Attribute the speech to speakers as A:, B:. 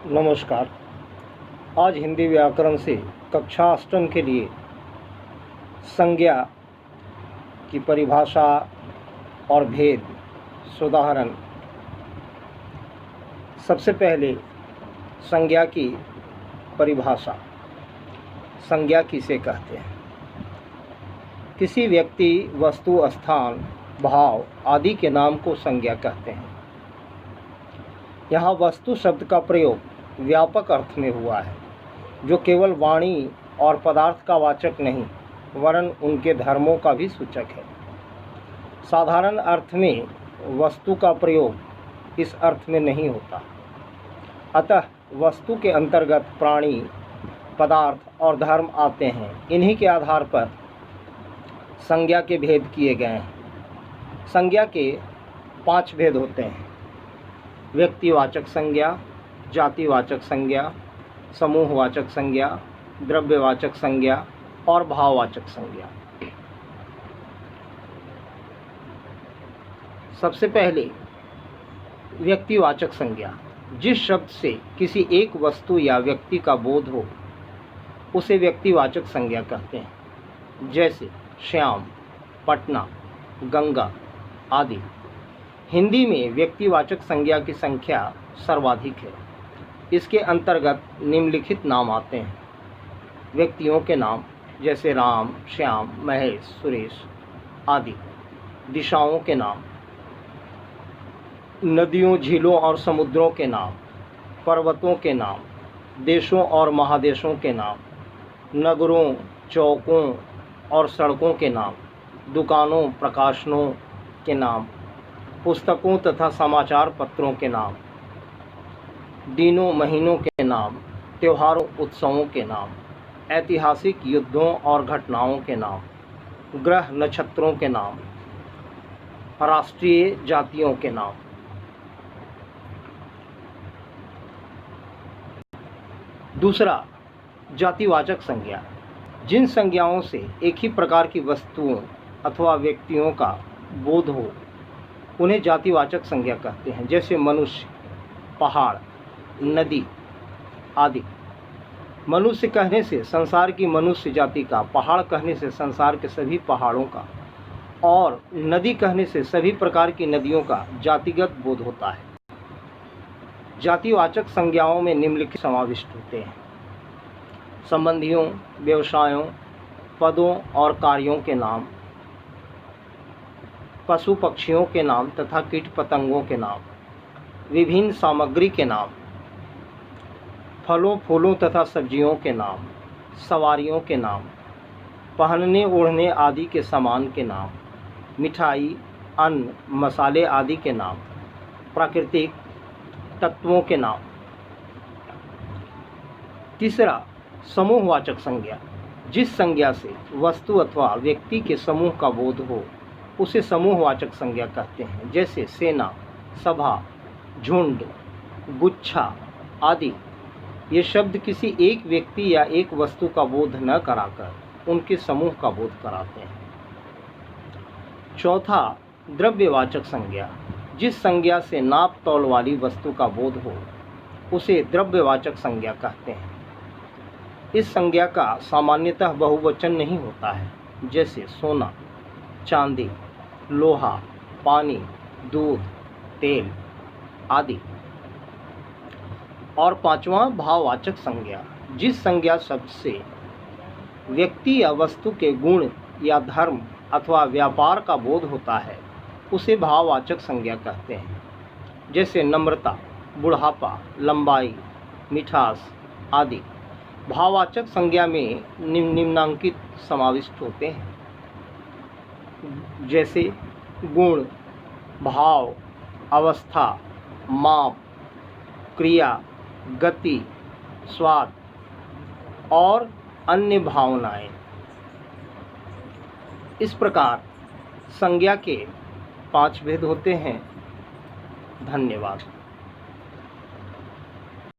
A: नमस्कार। आज हिंदी व्याकरण से कक्षा अष्टम के लिए संज्ञा की परिभाषा और भेद सुधारण। सबसे पहले संज्ञा की परिभाषा। संज्ञा किसे कहते हैं? किसी व्यक्ति, वस्तु, स्थान, भाव आदि के नाम को संज्ञा कहते हैं। यहाँ वस्तु शब्द का प्रयोग व्यापक अर्थ में हुआ है, जो केवल वाणी और पदार्थ का वाचक नहीं, वरन उनके धर्मों का भी सूचक है। साधारण अर्थ में वस्तु का प्रयोग इस अर्थ में नहीं होता। अतः वस्तु के अंतर्गत प्राणी, पदार्थ और धर्म आते हैं। इन्हीं के आधार पर संज्ञा के भेद किए गए हैं। संज्ञा के 5 भेद होते हैं: व्यक्तिवाचक संज्ञा, जातिवाचक संज्ञा, समूहवाचक संज्ञा, द्रव्यवाचक संज्ञा और भाववाचक संज्ञा। सबसे पहले व्यक्तिवाचक संज्ञा। जिस शब्द से किसी एक वस्तु या व्यक्ति का बोध हो, उसे व्यक्तिवाचक संज्ञा कहते हैं। जैसे श्याम, पटना, गंगा आदि। हिंदी में व्यक्तिवाचक संज्ञा की संख्या सर्वाधिक है। इसके अंतर्गत निम्नलिखित नाम आते हैं: व्यक्तियों के नाम जैसे राम, श्याम, महेश, सुरेश आदि। दिशाओं के नाम, नदियों, झीलों और समुद्रों के नाम, पर्वतों के नाम, देशों और महादेशों के नाम, नगरों, चौकों और सड़कों के नाम, दुकानों, प्रकाशनों के नाम, पुस्तकों तथा समाचार पत्रों के नाम, दिनों, महीनों के नाम, त्योहारों, उत्सवों के नाम, ऐतिहासिक युद्धों और घटनाओं के नाम, ग्रह, नक्षत्रों के नाम, राष्ट्रीय जातियों के नाम। दूसरा, जातिवाचक संज्ञा। जिन संज्ञाओं से एक ही प्रकार की वस्तुओं अथवा व्यक्तियों का बोध हो, उन्हें जातिवाचक संज्ञा कहते हैं। जैसे मनुष्य, पहाड़, नदी आदि। मनुष्य कहने से संसार की मनुष्य जाति का, पहाड़ कहने से संसार के सभी पहाड़ों का और नदी कहने से सभी प्रकार की नदियों का जातिगत बोध होता है। जातिवाचक संज्ञाओं में निम्नलिखित समाविष्ट होते हैं: संबंधियों, व्यवसायों, पदों और कार्यों के नाम, पशु पक्षियों के नाम तथा कीट पतंगों के नाम, विभिन्न सामग्री के नाम, फलों, फूलों तथा सब्जियों के नाम, सवारियों के नाम, पहनने ओढ़ने आदि के सामान के नाम, मिठाई, अन्न, मसाले आदि के नाम, प्राकृतिक तत्वों के नाम। तीसरा, समूहवाचक संज्ञा। जिस संज्ञा से वस्तु अथवा व्यक्ति के समूह का बोध हो, उसे समूहवाचक संज्ञा कहते हैं। जैसे सेना, सभा, झुंड, गुच्छा आदि। ये शब्द किसी एक व्यक्ति या एक वस्तु का बोध न कराकर उनके समूह का बोध कराते हैं। चौथा, द्रव्यवाचक संज्ञा। जिस संज्ञा से नाप तौल वाली वस्तु का बोध हो, उसे द्रव्यवाचक संज्ञा कहते हैं। इस संज्ञा का सामान्यतः बहुवचन नहीं होता है। जैसे सोना, चांदी, लोहा, पानी, दूध, तेल आदि। और पांचवा, भाववाचक संज्ञा। जिस संज्ञा शब्द से व्यक्ति या वस्तु के गुण या धर्म अथवा व्यापार का बोध होता है, उसे भाववाचक संज्ञा कहते हैं। जैसे नम्रता, बुढ़ापा, लंबाई, मिठास आदि। भाववाचक संज्ञा में निम्नांकित समाविष्ट होते हैं। जैसे गुण, भाव, अवस्था, माप, क्रिया, गति, स्वाद और अन्य भावनाएं। इस प्रकार संज्ञा के 5 भेद होते हैं। धन्यवाद।